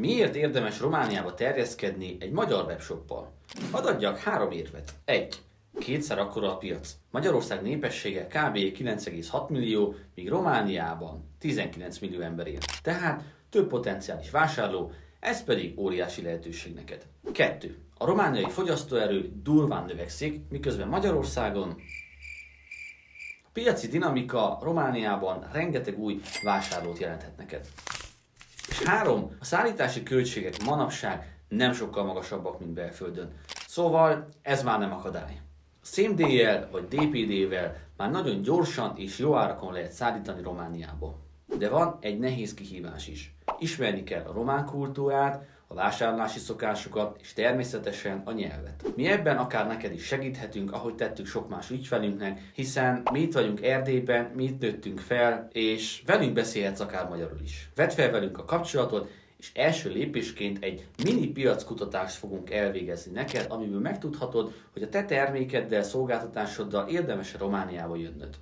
Miért érdemes Romániába terjeszkedni egy magyar webshoppal? Hadd adjak 3 érvet. 1. Kétszer akkora a piac. Magyarország népessége kb. 9,6 millió, míg Romániában 19 millió ember él. Tehát több potenciális vásárló, ez pedig óriási lehetőség neked. 2. A romániai fogyasztóerő durván növekszik, miközben Magyarországon a piaci dinamika Romániában rengeteg új vásárlót jelenthet neked. És 3. A szállítási költségek manapság nem sokkal magasabbak, mint belföldön. Szóval ez már nem akadály. SameDay-jel vagy DPD-vel már nagyon gyorsan és jó árakon lehet szállítani Romániába. De van egy nehéz kihívás is. Ismerni kell a román kultúrát, a vásárlási szokásokat és természetesen a nyelvet. Mi ebben akár neked is segíthetünk, ahogy tettük sok más ügyfelünknek, hiszen mi itt vagyunk Erdélyben, mi itt nőttünk fel, és velünk beszélhetsz akár magyarul is. Vedd fel velünk a kapcsolatot, és első lépésként egy mini piackutatást fogunk elvégezni neked, amiből megtudhatod, hogy a te termékeddel, szolgáltatásoddal érdemes Romániába jönnöd.